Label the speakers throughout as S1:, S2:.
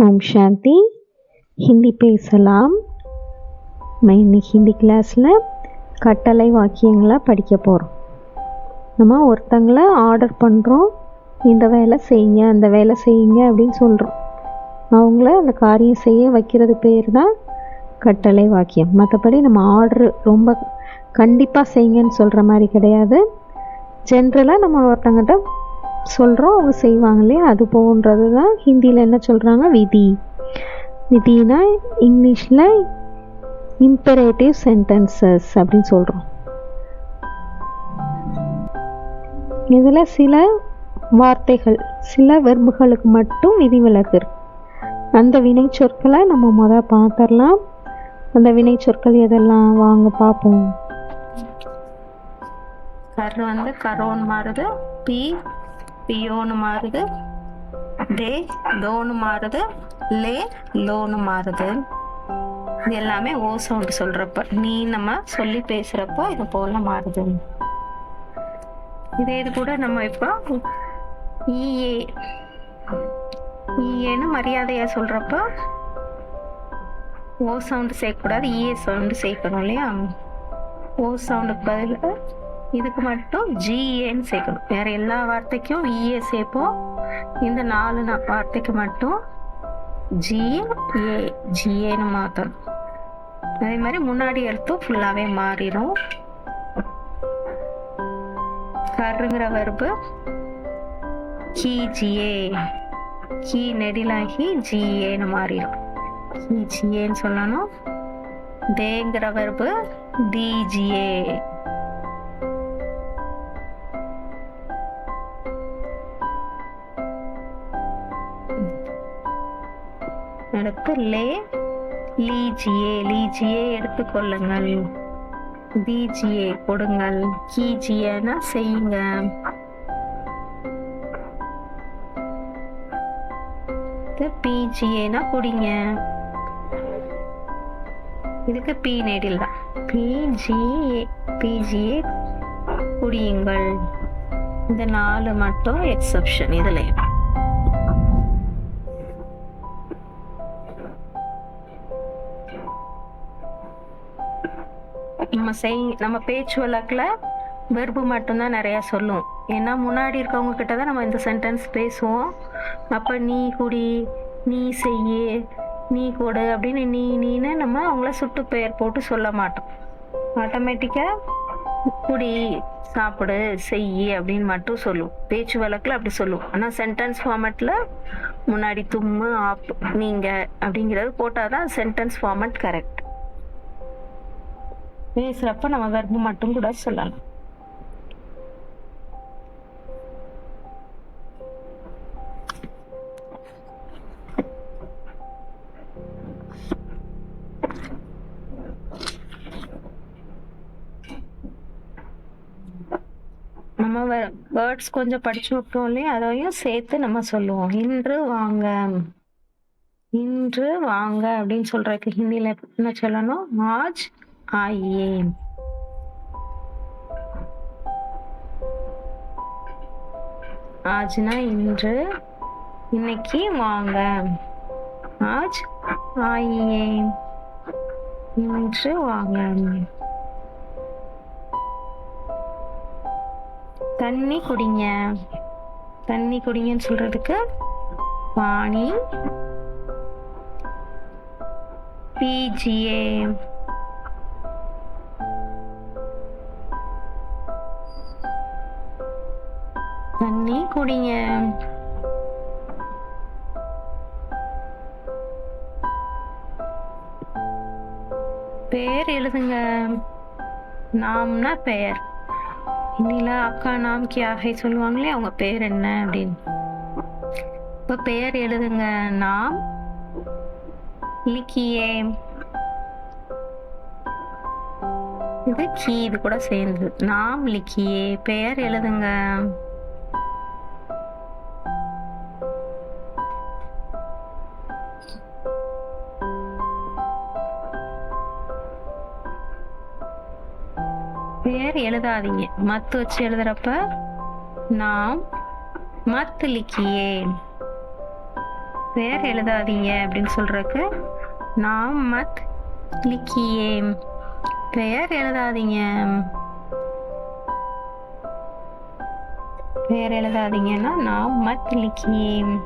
S1: ஓம் சாந்தி. ஹிந்தி பேசலாம். நம்ம இன்னைக்கு ஹிந்தி கிளாஸில் கட்டளை வாக்கியங்களை படிக்க போகிறோம். நம்ம ஒருத்தங்களை ஆர்டர் பண்ணுறோம், இந்த வேலை செய்யுங்க அந்த வேலை செய்யுங்க அப்படின்னு சொல்கிறோம். அவங்கள அந்த காரியம் செய்ய வைக்கிறது பேர் தான் கட்டளை வாக்கியம். மற்றபடி நம்ம ஆர்டர் ரொம்ப கண்டிப்பாக செய்யுங்கன்னு சொல்கிற மாதிரி கிடையாது. ஜென்ரலாக நம்ம ஒருத்தங்கிட்ட சொல்கிறோம், அவங்க செய்வாங்க இல்லையா, அது போன்றது தான் ஹிந்தியில் என்ன சொல்கிறாங்க, விதி. விதினா இங்கிலீஷில் இம்பரேட்டிவ் சென்டென்சஸ் அப்படின்னு சொல்கிறோம். இதில் சில வார்த்தைகள், சில வெர்புகளுக்கு மட்டும் விதி விலக்கு இருக்கு. அந்த வினை சொற்களை நம்ம பார்த்துடலாம். அந்த வினை சொற்கள் எதெல்லாம் வாங்க பார்ப்போம்.
S2: கர் வந்து கரோன்னு மாறுது, பி பியோன்னு மாறுது, டே டோன்னு மாறுது, லே லோன்னு மாறுது. இது எல்லாமே ஓ சவுண்ட் சொல்றப்ப, நீ நம்ம சொல்லி பேசுறப்போ இது போல மாறுது. இது கூட நம்ம இப்போ ஈஏன்னு மரியாதையா சொல்றப்போ ஓ சவுண்ட் சேர்க்கக்கூடாது, ஈஏ சவுண்ட் சேர்க்கணும் இல்லையா. ஓ சவுண்டுக்கு பதில் இதுக்கு மட்டும் ஜிஏன்னு சேர்க்கணும். வேற எல்லா வார்த்தைக்கும் ஈஏ சேர்ப்போம். இந்த 4 வார்த்தைக்கு மட்டும் ஜிஏன்னு மாற்றணும். அதே மாதிரி முன்னாடி எழுத்தும் ஃபுல்லாகவே மாறிடும். கருங்கிற வெர்பு கீஜியே, கீ நெடிலாகி ஜிஏன்னு மாறிடும், கீஜியேன்னு சொல்லணும். தேங்கிற வெர்பு டிஜிஏ. அடுத்து லே லீஜியே, லீஜியே எடுத்துக்கொள்ளுங்கள், தீஜியே கொடுங்கள், கீஜியேனா செய்யுங்க. பிஜிஏனா குடிங்க. இதுக்கு பி நெடில் தான், பிஜிஏ பிஜிஏ குடியுங்கள். இந்த 4 மட்டும் எக்ஸப்ஷன். இதுல நம்ம பேச்சு வழக்குல வெர்பு மட்டும்தான் நிறைய சொல்லும். ஏன்னா முன்னாடி இருக்கவங்க கிட்ட தான் நம்ம இந்த சென்டென்ஸ் பேசுவோம். அப்ப நீ குடி, நீ செய்யு, நீ கொடு அப்படின்னு நீன்னு நம்ம அவங்கள சுட்டு பெயர் போட்டு சொல்ல மாட்டோம். ஆட்டோமேட்டிக்கா குடி, சாப்பிடு, செய்யு அப்படின்னு மட்டும் சொல்லுவோம். பேச்சு வழக்குல அப்படி சொல்லுவோம். ஆனா சென்டென்ஸ் ஃபார்மேட்ல முன்னாடி தும்மு, ஆப், நீங்க அப்படிங்கிறது போட்டாதான் சென்டென்ஸ் ஃபார்மேட் கரெக்ட். பேசுறப்ப நம்ம வெர்பு மட்டும் கூட சொல்லலாம். நம்ம வேர்ட்ஸ் கொஞ்சம் படிச்சு விட்டோம் இல்லையா, அதையும் சேர்த்து நம்ம சொல்லுவோம். இன்று வாங்க, இன்று வாங்க அப்படின்னு சொல்றதுக்கு ஹிந்தியில என்ன சொல்லணும், ஆஜ் ஆயே. ஆஜ்னா இன்று, இன்னைக்கு வாங்க, ஆஜ் ஆயே, இன்று வாங்க. தண்ணி குடிங்க, தண்ணி குடிங்கன்னு சொல்றதுக்கு பானி பீஜியே. தண்ணி குடிங்க. பெயர் எழுதுங்க. நாம்னா பெயர். ஹிந்தில அக்கா நாம் கியா ஹை சொல்லுவாங்களே, அவங்க பேர் என்ன அப்படின்னு. இப்ப பெயர் எழுதுங்க. நாம் லிக்கியே. இது கீ, இது கூட சேர்ந்து நாம் லிக்கியே, பெயர் எழுதுங்க. பெயர் எழுதாதீங்க, மத்து வச்சு எழுதுறப்ப நாம் मत लिखिए। பெயர் எழுதாதீங்க அப்படின்னு சொல்றதுக்கு நாம் மத் லிக்கியே. பெயர் எழுதாதீங்க. பெயர் எழுதாதீங்கன்னா நாம் மத் லிக்கியே.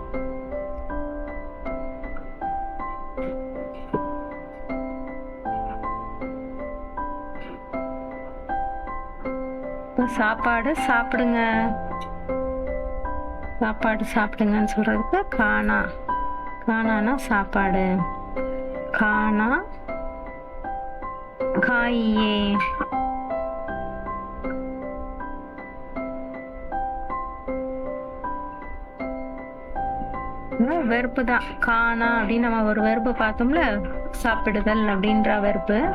S2: சாப்பாடு சாப்பிடுங்க. சாப்பாடு சாப்பிடுங்கன்னு சொல்றதுக்கு கானா. கானானா சாப்பாடு. கானா காயே. வெறுப்பு தான். கானா அப்படின்னு நம்ம ஒரு வெறுப்பு பார்த்தோம்ல, சாப்பிடுதல் அப்படின்ற வெறுப்பு.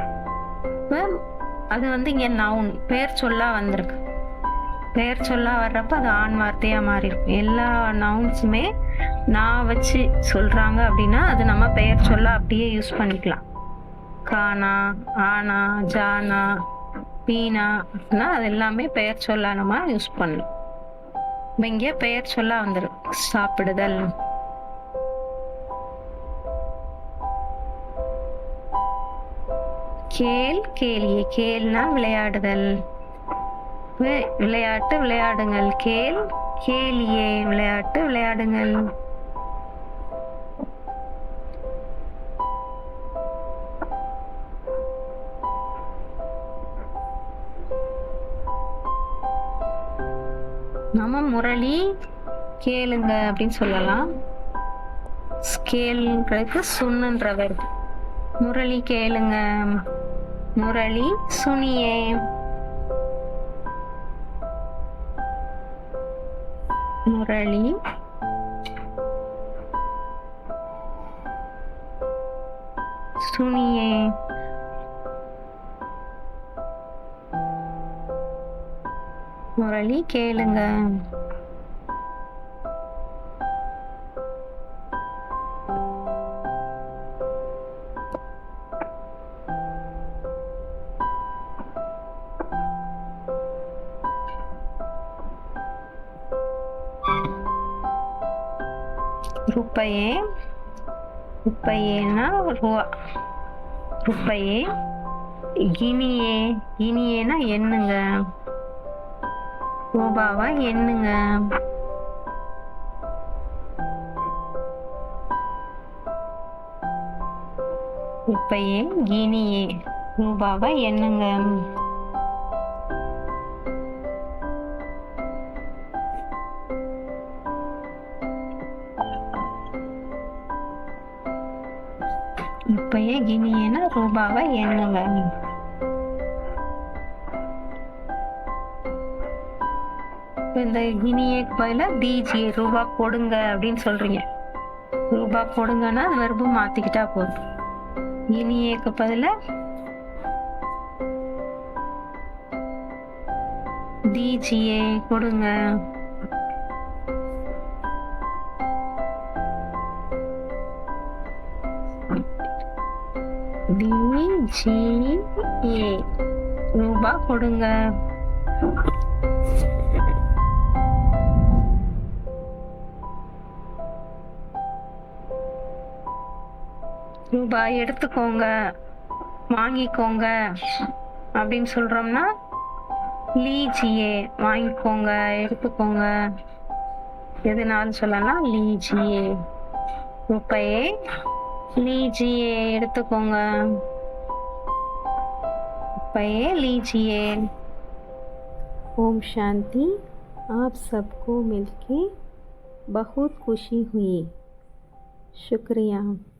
S2: அது இங்க நவுன், பெயர் சொல்லா வந்திருக்கு. பெயர் சொல்லா வர்றப்ப அது ஆண் வார்த்தையா மாறிடும். எல்லா நவுன்ஸுமே நான் வச்சு சொல்றாங்க அப்படின்னா அது நம்ம பெயர் சொல்லா அப்படியே யூஸ் பண்ணிக்கலாம். கானா, ஆனா, ஜானா, பீனா அது எல்லாமே பெயர் சொல்லா நம்ம யூஸ் பண்ணலாம். இங்க பெயர் சொல்லா வந்துடும். சாப்பிடுதல். கேல் கேலியே. கேல்னா விளையாடுதல். விளையாட்டு விளையாடுங்கள். கேல் கேலியே. விளையாட்டு விளையாடுங்கள். நம்ம முரளி கேளுங்க அப்படின்னு சொல்லலாம். கேளுங்கிறதுக்கு சுன்னுன்ற வருது. முரளி கேளுங்க. முரளி சுனியே. முரளி சுனியே. முரளி கேளுங்க. रुपये. रुपयेना रुआ. रुपये. गिनिये. गिनियेना எண்ணுங்க. ரூபாவா எண்ணுங்க. रुपये गिनिये. ரூபாவா எண்ணுங்க. रुपये गिनियेना ரூபாவா எண்ணுங்க. இந்த கினியேக்கு பதிலா தீஜியே, ரூபா கொடுங்க அப்படின்னு சொல்றீங்க. ரூபா கொடுங்கன்னா வெர்பு மாத்திக்கிட்டா போதும். கினியேக்கு பதிலா தீஜியே கொடுங்க. தீஜியே ரூபா கொடுங்க. ரூபாய் எடுத்துக்கோங்க, வாங்கிக்கோங்க அப்படின்னு சொல்றோம்னா லீஜியே, வாங்கிக்கோங்க, எடுத்துக்கோங்க, எதுனாலும் சொல்லலாம் லீஜியே. ரூபாயே लीजिए, எடுத்துக்கோங்க. रुपये लीजिए.
S1: ओम शांति। आप सबको मिलके बहुत खुशी हुई। शुक्रिया।